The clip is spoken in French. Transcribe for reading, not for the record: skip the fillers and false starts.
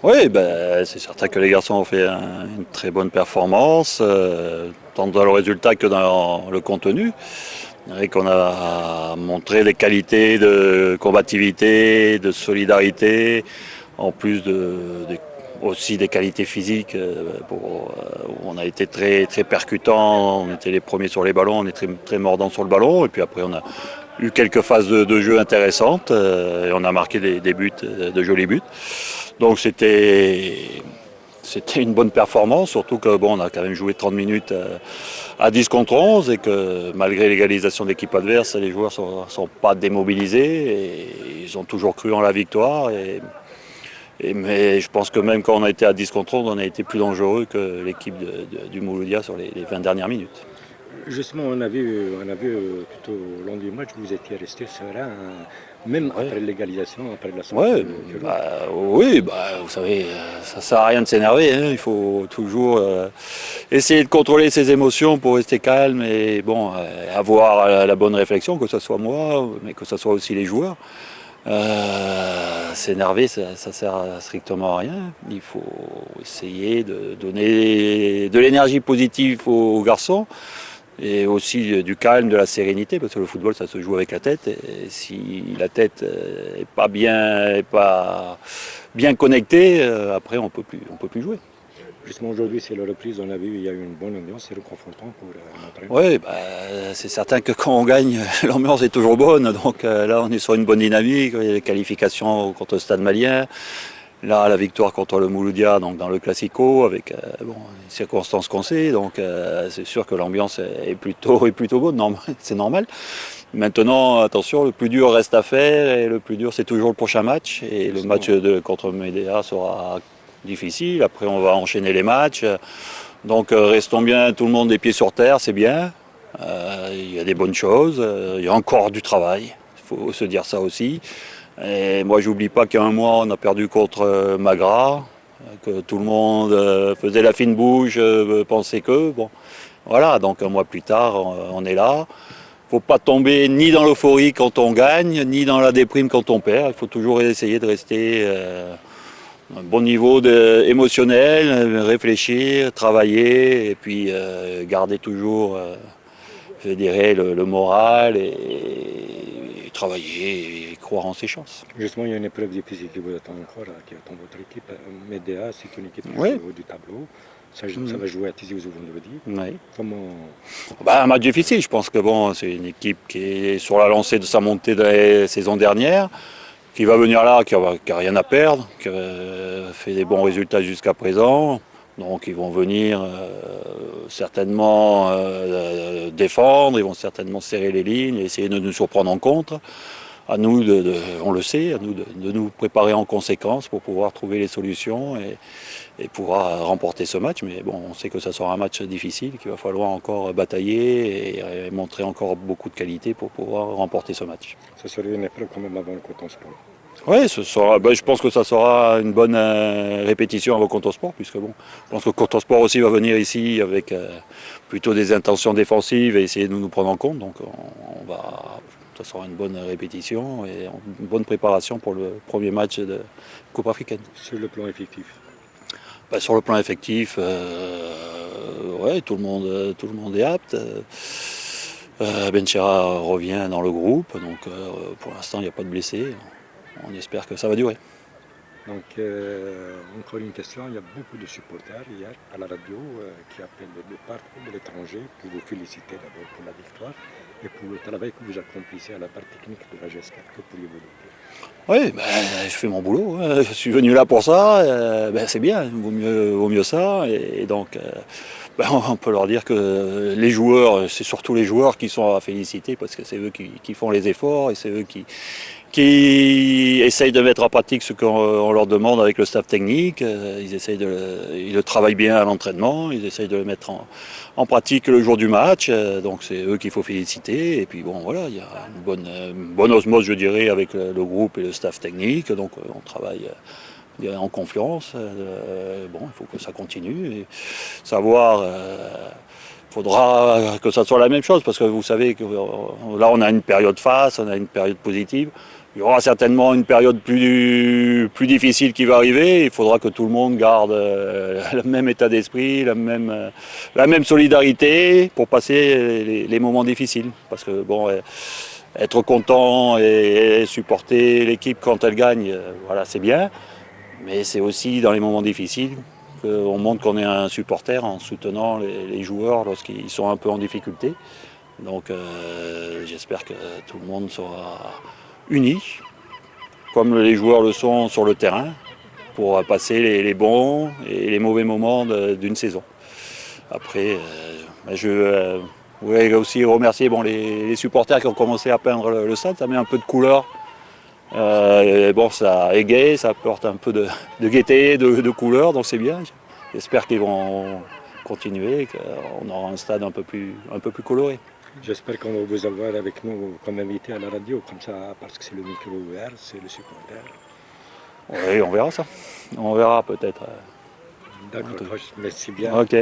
Oui, ben, c'est certain que les garçons ont fait une très bonne performance, tant dans le résultat que dans le contenu. Et qu'on a montré des qualités de combativité, de solidarité, en plus aussi des qualités physiques. On a été très percutants, on était les premiers sur les ballons, on est très mordants sur le ballon. Et puis après, on a eu quelques phases de jeu intéressantes et on a marqué des buts, de jolis buts. Donc c'était une bonne performance, surtout que bon, on a quand même joué 30 minutes à 10 contre 11 et que malgré l'égalisation de l'équipe adverse, les joueurs ne sont pas démobilisés et ils ont toujours cru en la victoire. Mais je pense que même quand on a été à 10 contre 11, on a été plus dangereux que l'équipe du Mouloudia sur les 20 dernières minutes. Justement, on a vu tout au long du match, vous étiez resté serein, hein, même Ouais. après l'égalisation, après la sortie Ouais, de l'autre. oui, vous savez, ça sert à rien de s'énerver, hein. Il faut toujours essayer de contrôler ses émotions pour rester calme et bon, avoir la bonne réflexion, que ce soit moi, mais que ce soit aussi les joueurs. S'énerver, ça sert strictement à rien. Il faut essayer de donner de l'énergie positive aux garçons et aussi du calme, de la sérénité, parce que le football, ça se joue avec la tête. Et si la tête est pas bien connectée, après on peut plus jouer. Justement, aujourd'hui, c'est la reprise, on a vu, il y a eu une bonne ambiance, c'est réconfortant pour l'entraîneur. Oui, c'est certain que quand on gagne, l'ambiance est toujours bonne. Donc là, on est sur une bonne dynamique. Il y a les qualifications contre le Stade Malien. Là, la victoire contre le Mouloudia, donc dans le Classico, avec les circonstances qu'on sait. Donc c'est sûr que l'ambiance est plutôt bonne. C'est normal. Maintenant, attention, le plus dur reste à faire. Et le plus dur, c'est toujours le prochain match. Et le match contre Médéa sera difficile. Après, on va enchaîner les matchs. Donc restons bien tout le monde des pieds sur terre, c'est bien. Il y a des bonnes choses, il y a encore du travail, il faut se dire ça aussi. Et moi j'oublie pas qu'il y a un mois on a perdu contre Magra, que tout le monde faisait la fine bouche, pensait que. Bon, voilà, donc un mois plus tard on est là. Il ne faut pas tomber ni dans l'euphorie quand on gagne, ni dans la déprime quand on perd. Il faut toujours essayer de rester un bon niveau émotionnel, réfléchir, travailler et puis garder toujours, je dirais, le moral et travailler et croire en ses chances. Justement, il y a une épreuve difficile qui vous attend encore, qui attend votre équipe. Médéa, c'est une équipe qui Oui. joue au haut du tableau. Ça va jouer à Tizi Ouzou vendredi. Oui. Comment. Un match difficile, je pense que bon, c'est une équipe qui est sur la lancée de sa montée de la saison dernière, qui va venir là, qui a rien à perdre, qui a fait des bons résultats jusqu'à présent. Donc ils vont venir certainement défendre, ils vont certainement serrer les lignes et essayer de nous surprendre en contre. À nous, on le sait, à nous de nous préparer en conséquence pour pouvoir trouver les solutions et pouvoir remporter ce match. Mais bon, on sait que ça sera un match difficile, qu'il va falloir encore batailler et montrer encore beaucoup de qualité pour pouvoir remporter ce match. Ça serait une épreuve quand même avant le Coton Sport. Oui, je pense que ça sera une bonne répétition avant Coton Sport, puisque bon, je pense que Coton Sport aussi va venir ici avec plutôt des intentions défensives et essayer de nous prendre en compte. Donc ça sera une bonne répétition et une bonne préparation pour le premier match de Coupe africaine. Sur le plan effectif. Sur le plan effectif, ouais, tout le monde est apte. Benchera revient dans le groupe, donc pour l'instant il n'y a pas de blessés. On espère que ça va durer. Donc, encore une question, il y a beaucoup de supporters hier à la radio qui appellent le départ de l'étranger pour vous féliciter d'abord pour la victoire et pour le travail que vous accomplissez à la part technique de la GS4. Que pourriez-vous dire? Oui, je fais mon boulot, hein. Je suis venu là pour ça, c'est bien, vaut mieux ça. Et donc, on peut leur dire que les joueurs, c'est surtout les joueurs qui sont à féliciter parce que c'est eux qui font les efforts et c'est eux qui essayent de mettre en pratique ce qu'on leur demande avec le staff technique. Ils le travaillent bien à l'entraînement, ils essayent de le mettre en pratique le jour du match. Donc c'est eux qu'il faut féliciter. Et puis bon, voilà, il y a une bonne osmose, je dirais, avec le groupe et le staff technique. Donc on travaille en confiance. Il faut que ça continue. Et savoir. Faudra que ça soit la même chose parce que vous savez que là on a une période face, on a une période positive. Il y aura certainement une période plus difficile qui va arriver. Il faudra que tout le monde garde le même état d'esprit, la même solidarité pour passer les moments difficiles. Parce que bon, être content et supporter l'équipe quand elle gagne, voilà, c'est bien. Mais c'est aussi dans les moments difficiles qu'on montre qu'on est un supporter en soutenant les joueurs lorsqu'ils sont un peu en difficulté. Donc j'espère que tout le monde sera unis, comme les joueurs le sont sur le terrain, pour passer les bons et les mauvais moments d'une saison. Après, je voudrais aussi remercier les supporters qui ont commencé à peindre le stade, ça met un peu de couleur. Bon, ça égaye, ça apporte un peu de gaieté, de couleur, donc c'est bien. J'espère qu'ils vont continuer et qu'on aura un stade un peu plus coloré. J'espère qu'on va vous avoir avec nous comme invité à la radio, comme ça, parce que c'est le micro ouvert, c'est le supporter. Oui, on verra ça. On verra peut-être. D'accord, merci bien. Ok.